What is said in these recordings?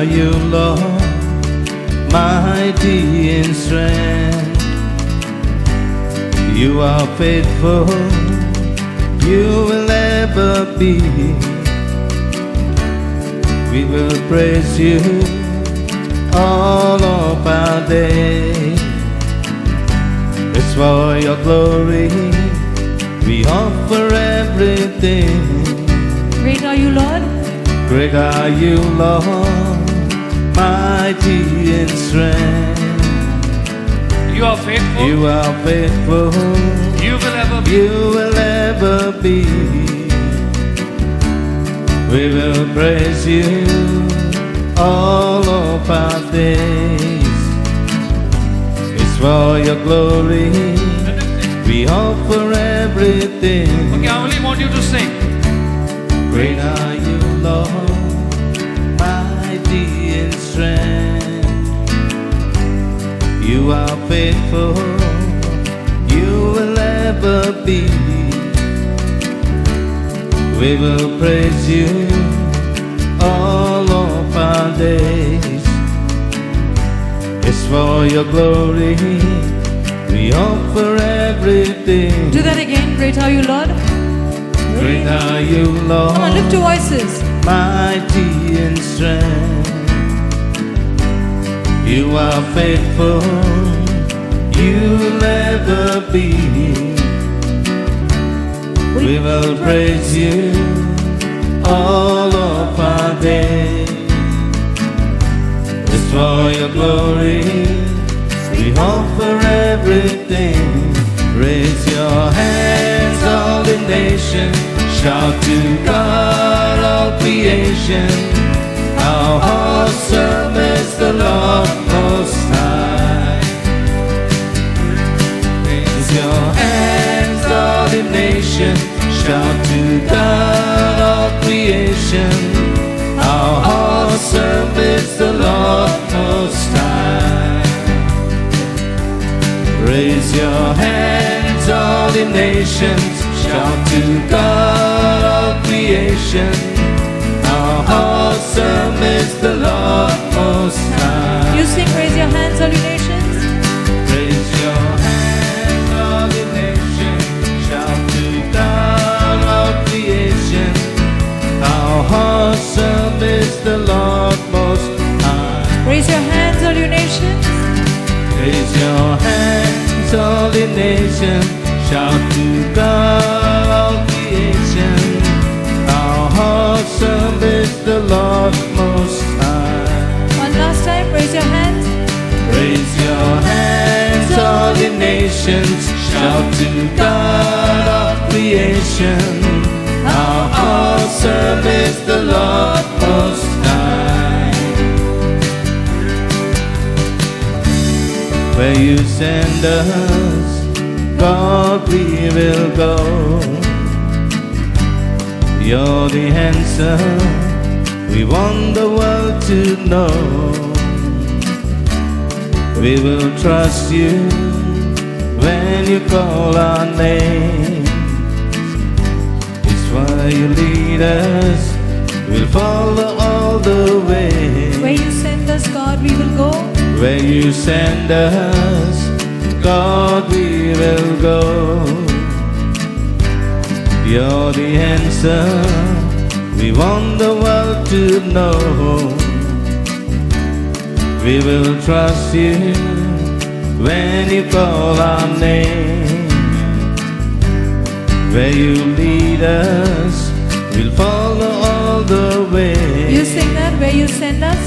are you, Lord, mighty in strength. You are faithful, you will ever be. We will praise you all of our days. It's for your glory we offer everything. Great are you, Lord. Great are you, Lord, mighty in strength. You are faithful. You are faithful, You will ever be. you will ever be. We will praise you all of our days. It's for your glory we offer everything. Okay, I only want you to sing. Great are you, Lord, mighty in strength. You are faithful, you will ever be. We will praise you all of our days. It's for your glory we offer everything. Do that again. Great are you, Lord. Great are you, Lord, Come on, lift your voices. mighty in strength. You are faithful, you will ever be. We will praise you all of our days. It's for your glory we offer everything. Raise your hands, all the nations. Shout to God, all creation. How awesome is the Lord Most High. Raise your hands, all the nations. Shout to God, all creation. How awesome is the Lord Most High. Raise your hands, all the nations. Shout to God, all creation. How awesome is the Lord Most High. You sing, raise your hands, all you nations. Raise your hands, all the nations. Shout to God, all creation. How awesome is the Lord Most High. Raise your hands, all you nations. Raise your hands, all the nations. Shout to God, all creation. How awesome is the Lord Most High. One last time, raise your hands. Raise your hands, all the nations. Shout to God, all creation. How awesome is the Lord Most High. Where you send us, God, we will go. You're the answer we want the world to know. We will trust you when you call our name. It's why you lead us, we'll follow all the way. Where you send us, God, we will go. Where you send us, God, we will go. You're the answer we want the world to know. We will trust you when you call our name. Where you lead us, we'll follow all the way. You sing that, where you send us.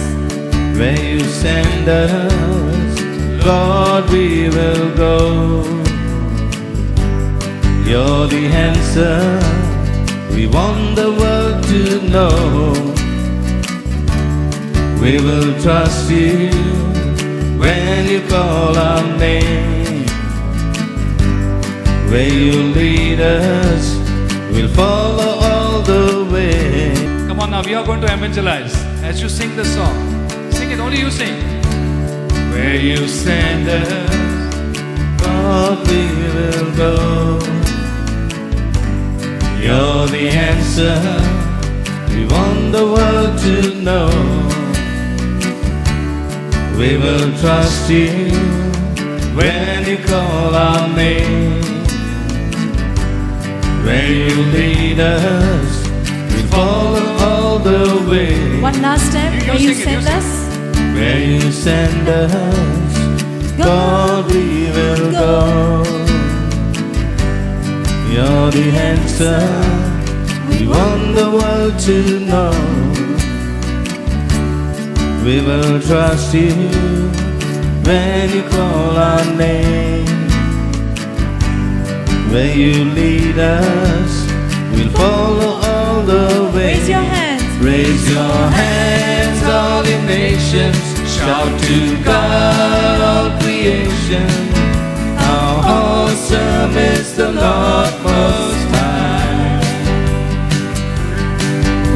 Where you send us, God, we will go. You're the answer we want the world to know. We will trust you when you call our name. Where you lead us, we'll follow all the way. Come on now, we are going to evangelize. As you sing this song, sing it, only you sing. Where you send us, God, we will go. You're the answer we want the world to know. We will trust you when you call our name. Where you lead us, we follow all the way. One last time, You where you sing it, send you sing. us. Where you send us, God, we will go. You're the answer we want the world to know. We will trust you when you call our name. Where you lead us, we'll follow all the way. Raise your hands. Raise your hands, all the nations. Shout to God, all creation. How awesome is the Lord Most High.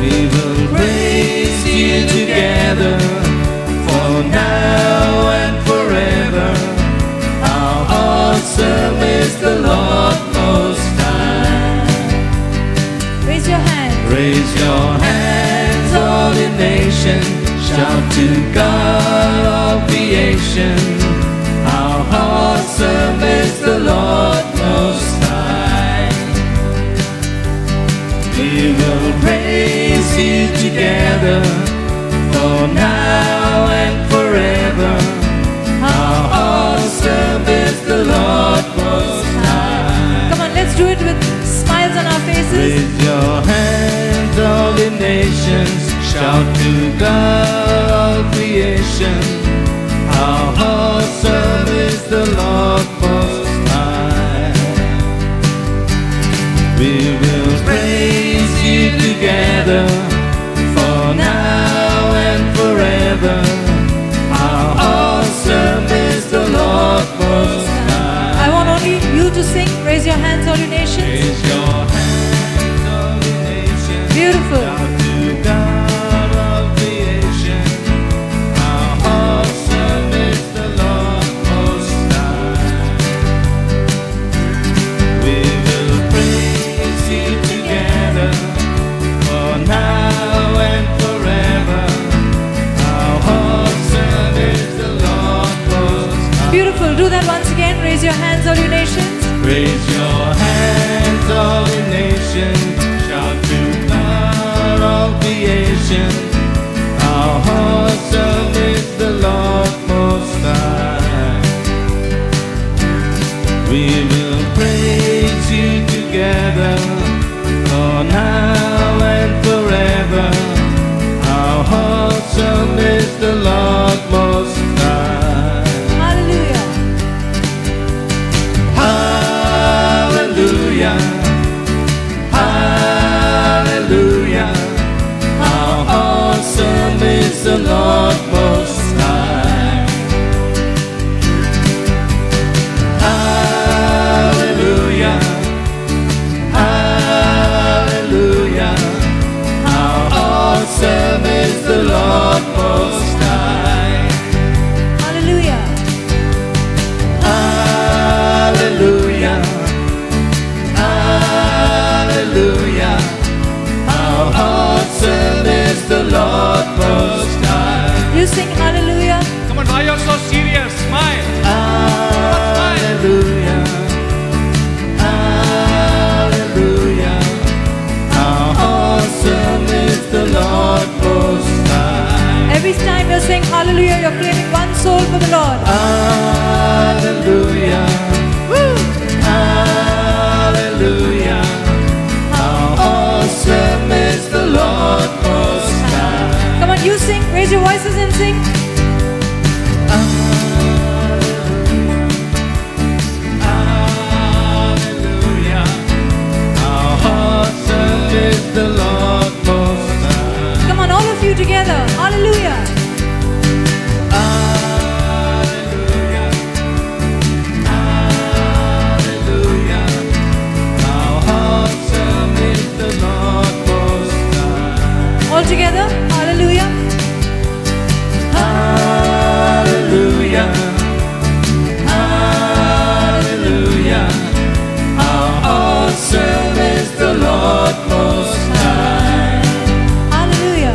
We will praise you together, for now and forever. How awesome is the Lord Most High. Raise your hands. Raise your hands, all the nations. Shout to God, all creation. How awesome is the Lord Most High. We will praise you together, for now and forever. How awesome is the Lord Most High. Come on, let's do it with smiles on our faces. Raise your hands, all the nations. Shout to God, all creation. How awesome is the Lord Most High. We will praise you together, for now and forever. How awesome is the Lord Most High. I want only you to sing. Raise your hands, all you nations. Raise your hands, all the nations. Beautiful. Shout to God, all creation. How awesome is the Lord Most High. We will praise you together, for now and forever. How awesome is the Lord Most High. Beautiful. Do that once again. Raise your hands, all you nations. Raise your hands, all the nations. Shout to God, all creation. How awesome is the Lord Most High. We will praise you together, for now and forever. How awesome is the Lord Most High. Hallelujah. Hallelujah. Hallelujah. How awesome is the Lord Most High. Hallelujah. Hallelujah. How awesome is the Lord Most High. Hallelujah. Hallelujah. Hallelujah. How awesome is the Lord Most High. You sing hallelujah. Come on, why you're so serious? Smile. Hallelujah. Hallelujah. How awesome is the Lord Most High. Every time you're saying hallelujah, you're claiming one soul for the Lord. Hallelujah. Hallelujah. How awesome is the Lord Most High. Come on, you sing. Raise your voices and sing. Hallelujah. How awesome is the Lord Most High. Come on, all of you together. Hallelujah. Hallelujah. Hallelujah. How awesome is the Lord Most High. All together. Hallelujah. Hallelujah. Hallelujah. How awesome is the Lord Most High. Hallelujah.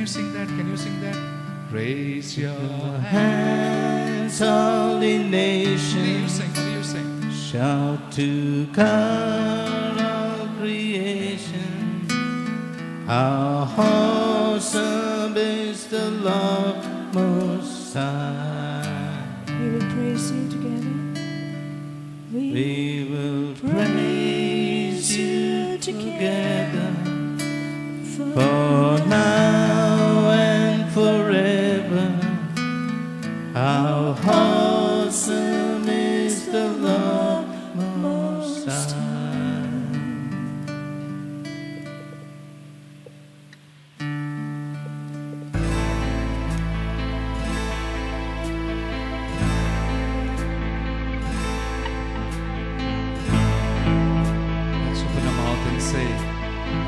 you sing that? Can you sing that? Raise your Hands, all the What do you nations, sing? What do you sing? shout to God of creation. How awesome is the Lord Most High. We will praise you together. We will praise you together, for now and forever. How awesome is the Lord Most High. Let's open our mouth and say,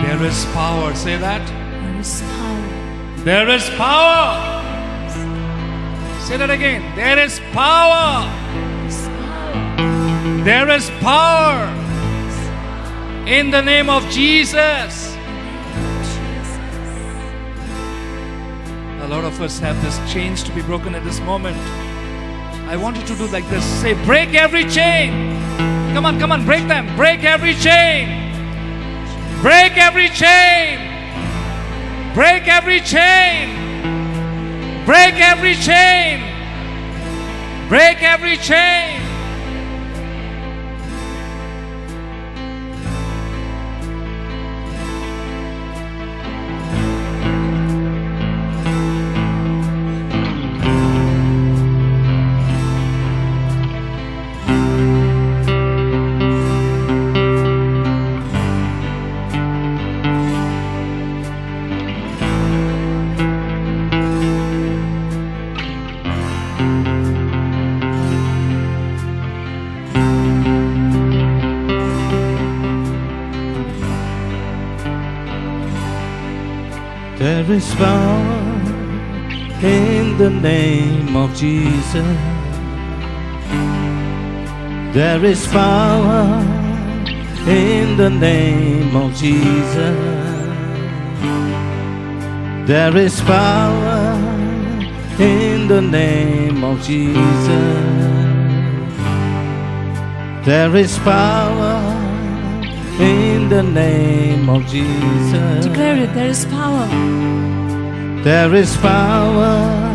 there is power. Say that. There is power. There is power. Say that again. There is power. There is power in the name of Jesus. A lot of us have this chains to be broken at this moment. I want you to do like this. Say, break every chain. Come on, come on, break them. Break every chain. Break every chain. Break every chain. Break every chain. Break every chain. There is power in the name of Jesus. There is power in the name of Jesus. There is power in the name of Jesus. There is power in the name of Jesus. Declare it. There is power. There is power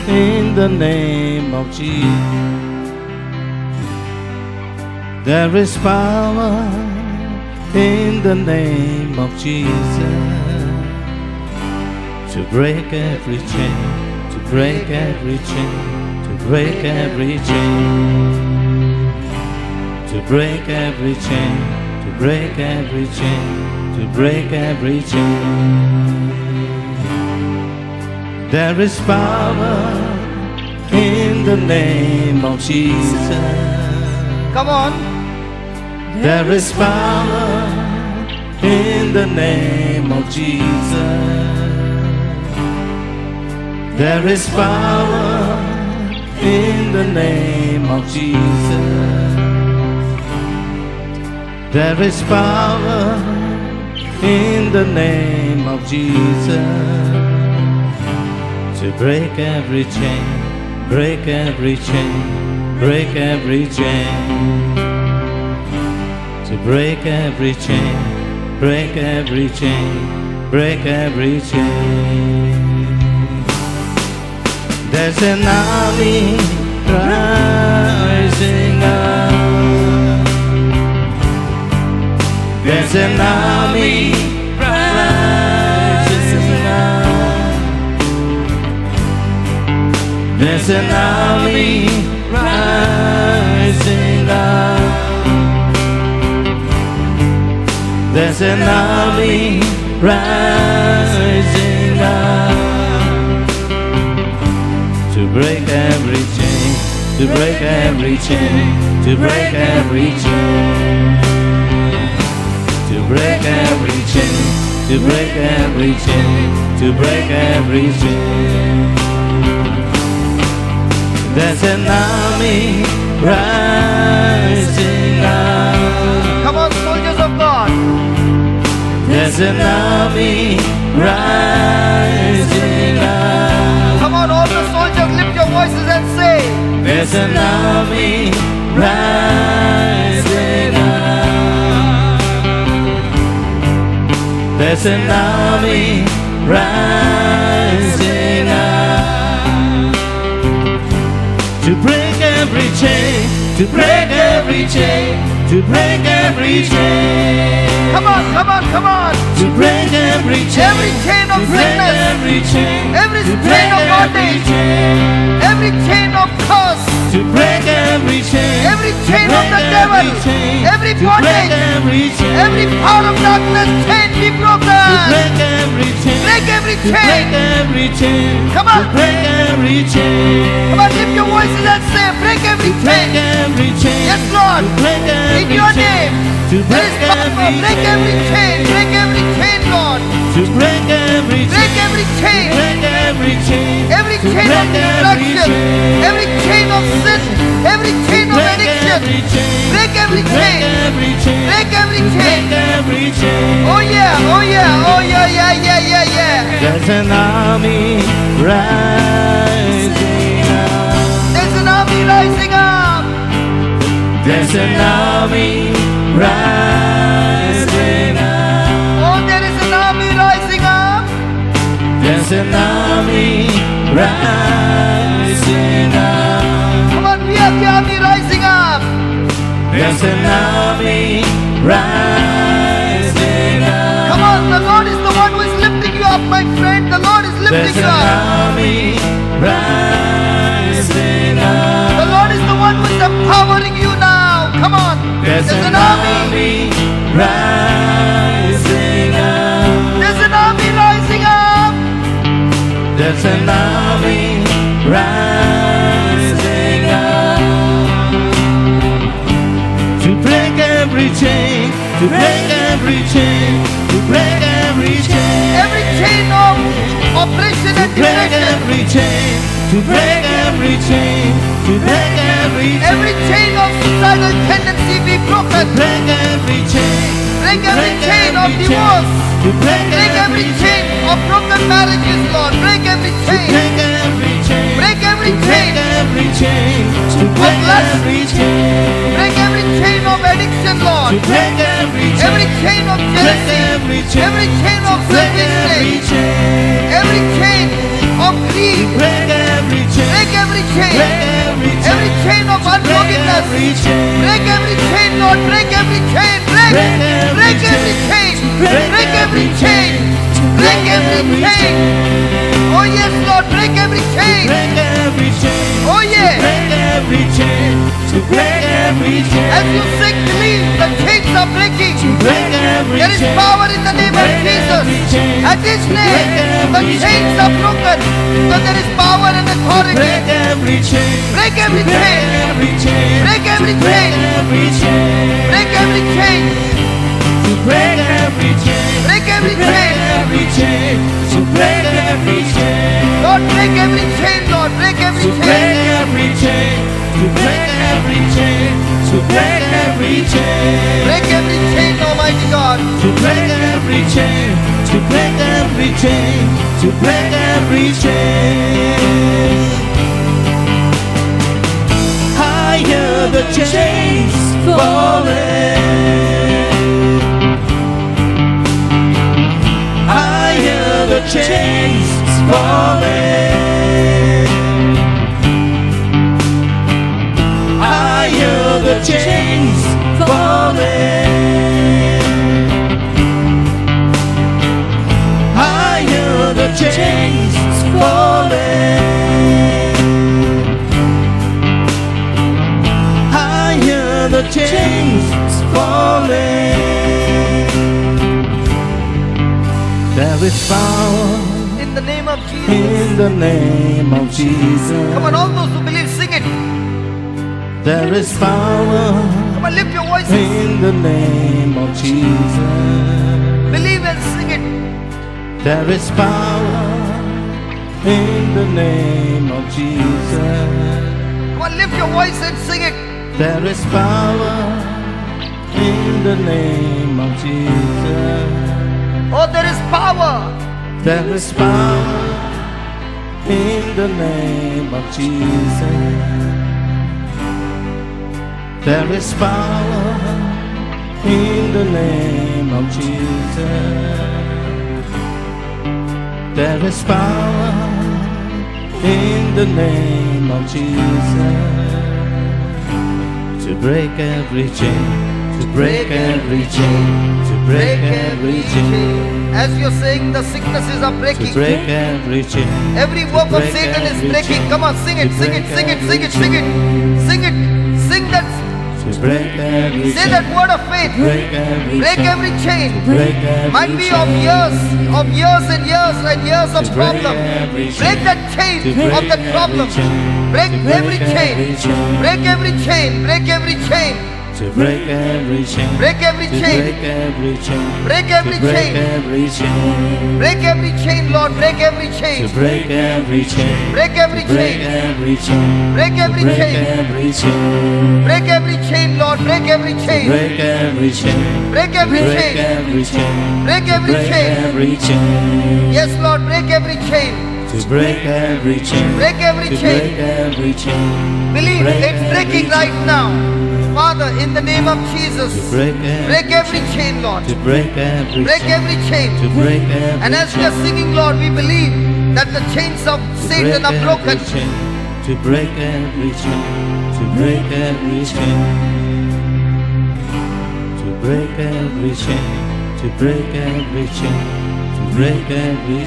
in the name of Jesus. There is power in the name of Jesus to break every chain, to break every chain, to break every chain, to break every chain, to break every chain, to break every chain. There is power in the name of Jesus. Come on. There is power in the name of Jesus. There is power in the name of Jesus. There is power in the name of Jesus to break every chain, break every chain, break every chain, to break every chain, break every chain, break every chain. There's an army rising up. There's an army rising up. There's an army rising up. There's an army rising up to break every chain, to break every chain, to break every chain, to break every chain, to break every chain, to break every chain. There's an army rising up. Come on, soldiers of God. There's an army rising There's an army rising up. There's an army rising up to break every chain, to break every chain, to break every chain. Come on, come on, come on. To break every chain, Every chain of to break sickness, every chain, every to chain break of every bondage, chain, every chain of curse, to break every chain, every to chain of break the every devil, chain, every to break bondage, every chain, every power of darkness, chain be to broken. break every chain, Break every to break chain. every chain, Come to on. break every chain, Come on, lift your voices and say, break every break chain. every chain, Yes, Lord. to break every In your chain, name, to there break is power. every Break every chain. Break every chain, Lord. to break every Break chain, every chain. break every chain, Every to chain of break every destruction. chain. Every chain of sin. Every chain of addiction. Break every chain. Break every chain. Oh yeah, oh yeah, oh yeah, yeah, yeah, yeah, yeah. There's an army rising up. There's an army rising up. There's an army rising up. Oh, there is an army rising up. There's an army rising up. Come on, we have the army rising up. There's an army rising up. Come on, the Lord is the one who is lifting you up, my friend. The Lord is There's lifting an you up. army rising up. The Lord is the one who is empowering you now. Come on. There's an army rising up. There's an army rising up. There's an army rising up to break every chain, to break every chain, to break every chain, Every chain of oppression and break depression. every chain, to break every chain, to break every chain, Every chain of suicidal tendency be broken. break every chain, Break every chain of divorce. to break Break every chain of broken marriages, Lord. Break every chain. break every chain, Break every break chain. every chain, to break every chain, Break every chain of addiction, to Lord. break every chain, Every chain of break jealousy. every chain, Every chain of break every selfishness. chain, Every chain of greed. break every chain, Break every chain. break every chain, Every chain of break unforgiveness. every chain, Break every chain, Lord. Break every chain. Break. Break every chain. Break every chain. Break every chain. Oh yes, Lord. Break every chain. break every chain, Oh yeah. break every chain, to break every chain, As you sing, believe the chains are breaking. break every There is chain, power in the name of Jesus. At His name, the chains are broken. So there is power and authority. break every chain, Break every break chain. every chain, Break every break chain. every chain, Break every chain. to break every chain, Break every break chain. every chain, to break every chain, Lord, break every chain, Lord. Break every to break chain. every chain, to break every chain, to break every chain, Break every chain, Almighty God. to break every chain, to break every chain, to break every chain. I hear the chains falling. I hear the chains falling. I hear the chains falling. I hear the chains falling. I hear the chains falling. There is power In the name of Jesus. in the name of Jesus. Come on, all those who believe, sing it. There is power Come on, lift your voices. in the name of Jesus. Believe and sing it. There is power in the name of Jesus. Come on, lift your voice and sing it. There is power in the name of Jesus. Oh, there is power. There is power in the name of Jesus. There is power in the name of Jesus. There is power in the name of Jesus to break every chain, to break every chain, to break every chain. As you're saying, the sicknesses are To breaking. break every chain. Every work of break Satan is every breaking. chain. Come on, sing it, To sing it, break sing it, sing it, every sing it, sing it, sing that, To break every say chain. that word of faith. Break every Break chain. every chain. Break every Might be chain. of years and years and years of To break problem. every chain. Break that chain To break of that problem. every chain. Break To every break chain. every chain. Break every chain. Break every chain. To break every chain. Break every To chain. break every chain. Break every To break chain. every chain. Break every chain, Lord. Break every To chain. break every chain. Break every To break chain. every chain. Break To every break chain. every chain. Break every chain, Lord. Break every chain. Break every chain. Break every Break chain. every chain. Break every Break chain. every chain. Yes, Lord. Break every chain. To break every chain. Break every To chain. break every chain. Believe Break it's breaking every right now. Father, in the name of Jesus, To break break every chain, Lord. To break every Break chain. every chain. To break every And as we are singing, Lord, we believe that the chains of Satan are broken. To break every chain. To break every chain. To break every chain. To break every chain. To break every chain.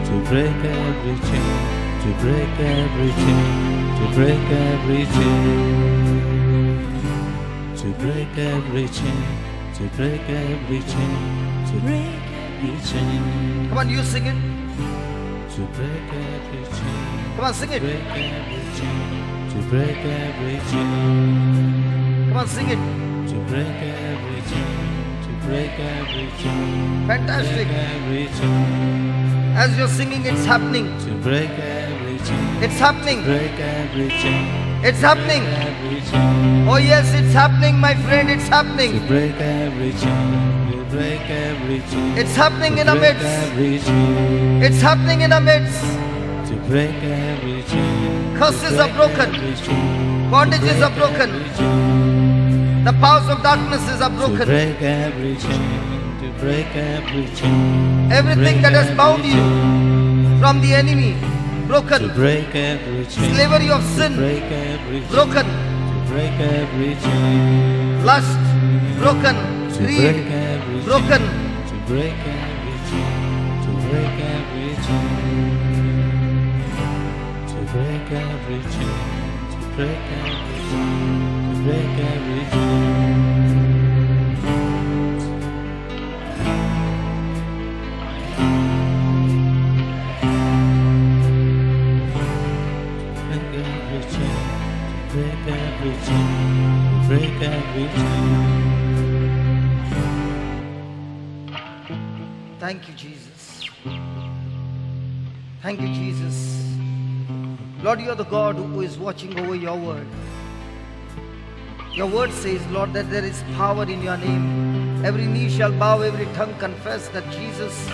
To break every chain. To break every chain. To break every chain. To break every chain. To break every chain. To break every chain. Come on, you sing it. To break every chain. Come on, sing it. Break every chain. To break every chain. Come on, sing it. To break every chain. To break every chain. Fantastic. Break every chain. As you're singing, it's happening. To break every chain. It's happening. Break every chain. It's happening. Every chain. Oh, yes, it's happening, my friend. It's To happening. break every chain. To break every chain. It's happening To in our break midst. every chain. It's happening in our midst. To break every chain. Curses To are break broken. every chain. Bondages are broken. The powers of darknesses are To broken. break every chain. To break every chain. Everything that has bound you from the enemy, To broken. break every chain. Slavery of To sin, break every chain. broken. To break every chain. Lust, broken. To Greed, break every chain. broken. To break every chain. To break every chain. To break every chain. To break every chain. To break every chain. Break every chain. To break every chain. To break every chain. Thank you, Jesus. Thank you, Jesus. Lord, you are the God who is watching over your word. Your word says, Lord, that there is power in your name. Every knee shall bow, every tongue confess that Jesus,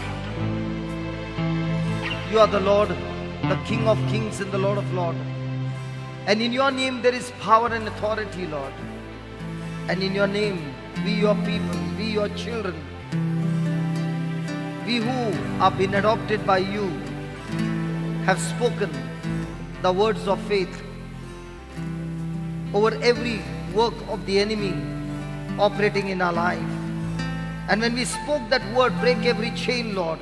you are the Lord, the King of kings and the Lord of lords. And in your name there is power and authority, Lord. And in your name, we your people, we your children, we who have been adopted by you, have spoken the words of faith over every work of the enemy operating in our life. And when we spoke that word, break every chain, Lord,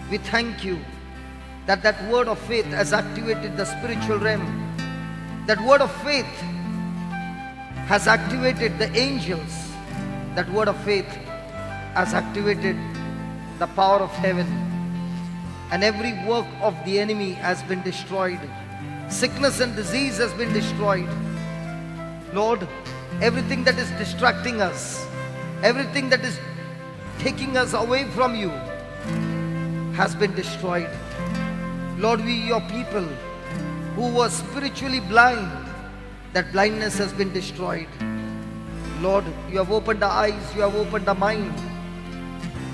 we thank you that that word of faith has activated the spiritual realm. That word of faith has activated the angels. That word of faith has activated the power of heaven. And every work of the enemy has been destroyed. Sickness and disease has been destroyed. Lord, everything that is distracting us, everything that is taking us away from you has been destroyed. Lord, we your people who were spiritually blind, that blindness has been destroyed. Lord, you have opened our eyes, you have opened our mind.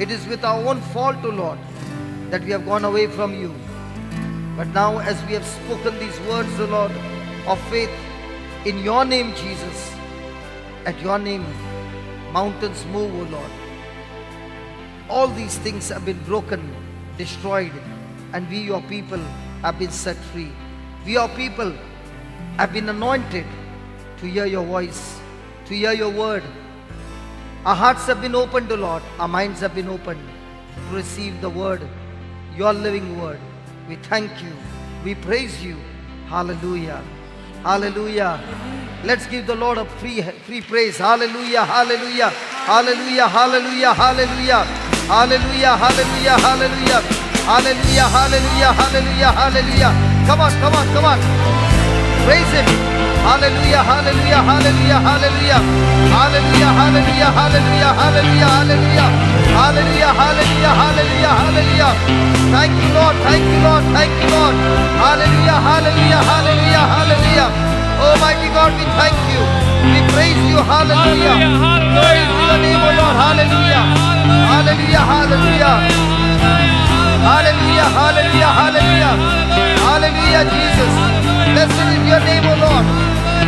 It is with our own fault, O Lord, that we have gone away from you. But now as we have spoken these words, O Lord, of faith, In your name, Jesus, at your name, mountains move, O Lord. All these things have been broken, destroyed, and we, your people, have been set free. We, your people, have been anointed to hear your voice, to hear your word. Our hearts have been opened, O Lord. Our minds have been opened to receive the word, your living word. We thank you. We praise you. Hallelujah. Hallelujah. Let's give the Lord a free praise. Hallelujah. Hallelujah. Hallelujah. Hallelujah. Hallelujah. Hallelujah. Hallelujah. Hallelujah. Hallelujah. Hallelujah. Hallelujah. Hallelujah. Come on, come on, come on. Praise him. Hallelujah. Hallelujah. Hallelujah. Hallelujah. Hallelujah. Hallelujah. Hallelujah. Hallelujah. Hallelujah. Hallelujah. Hallelujah. Hallelujah. Hallelujah. Thank you, Lord. Thank you, Lord. Thank you, Lord. Hallelujah. Hallelujah. Hallelujah. Hallelujah. Almighty God, we thank you. We praise you. Hallelujah. Glory to your name, O Lord. Hallelujah. Hallelujah. Hallelujah. Hallelujah. Hallelujah. Hallelujah. Hallelujah, Jesus. Blessed is your name, O Lord.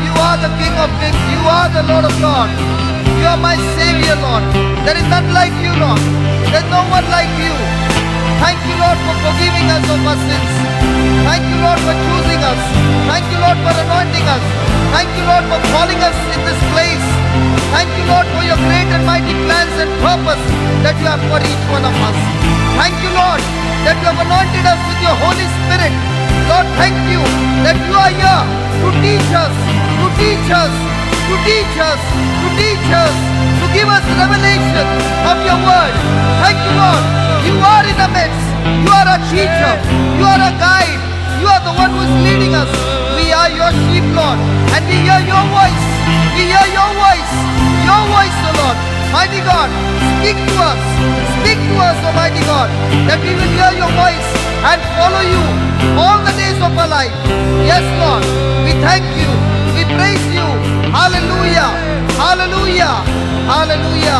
You are the King of Kings. You are the Lord of Lords. You are my Savior, Lord. There is none like you, Lord. There is no one like you. Thank you, Lord, for forgiving us of our sins. Thank you, Lord, for choosing us. Thank you, Lord, for anointing us. Thank you, Lord, for calling us in this place. Thank you, Lord, for your great and mighty plans and purpose that you have for each one of us. Thank you, Lord, that you have anointed us with your Holy Spirit. Lord, thank you that you are here to teach us, to teach us, to teach us, to teach us, to give us revelation of your word. Thank you, Lord. You are in the midst. You are a teacher. You are a guide. You are the one who is leading us. We are your sheep, Lord, and we hear your voice. We hear your voice. Your voice, O Lord. Mighty God, speak to us. Speak to us, Almighty God, that we will hear your voice and follow you all the days of our life. Yes, Lord, we thank you. We praise you. Hallelujah. Hallelujah. Hallelujah.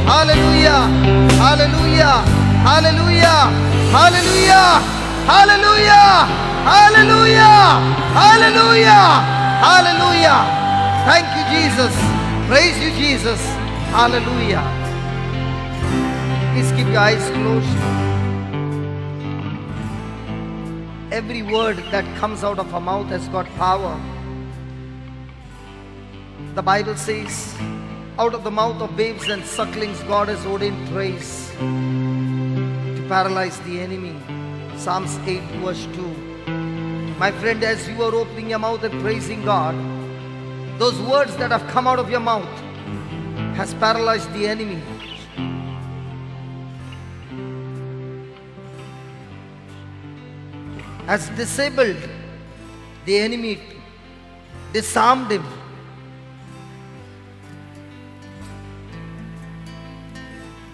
Hallelujah. Hallelujah. Hallelujah. Hallelujah. Hallelujah. Hallelujah. Hallelujah. Hallelujah. Thank you, Jesus. Praise you, Jesus. Hallelujah. Please keep your eyes closed. Every word that comes out of our mouth has got power. The Bible says, out of the mouth of babes and sucklings, God has ordained praise to paralyze the enemy. Psalms 8 verse 2. My friend, as you are opening your mouth and praising God, those words that have come out of your mouth has paralyzed the enemy. Has disabled the enemy, disarmed him.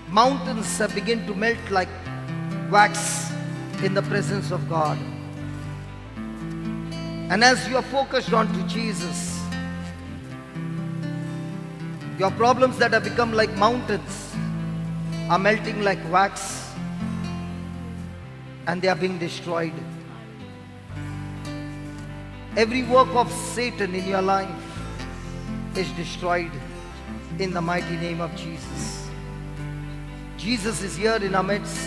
Mountains have begun to melt like wax in the presence of God. And as you are focused on to Jesus, your problems that have become like mountains are melting like wax, and they are being destroyed. Every work of Satan in your life is destroyed in the mighty name of Jesus. Jesus is here in our midst.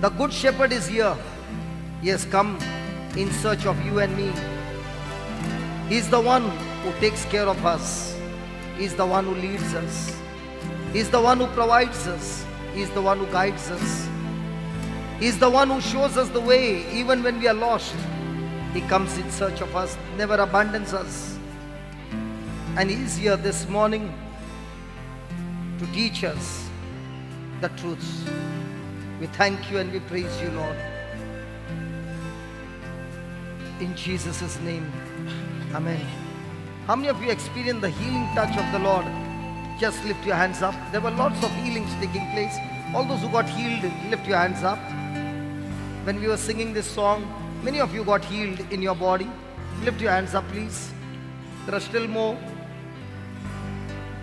The Good Shepherd is here. He has come in search of you and me. He is the one who takes care of us. He is the one who leads us. He is the one who provides us. He is the one who guides us. He is the one who shows us the way even when we are lost. He comes in search of us, never abandons us. And He is here this morning to teach us the truths. We thank you and we praise you, Lord. In Jesus' name, amen. How many of you experienced the healing touch of the Lord? Just lift your hands up. There were lots of healings taking place. All those who got healed, lift your hands up. When we were singing this song, many of you got healed in your body. Lift your hands up, please. There are still more.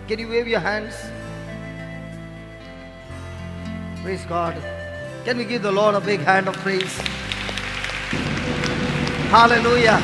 Can you wave your hands? Praise God. Can we give the Lord a big hand of praise? Hallelujah.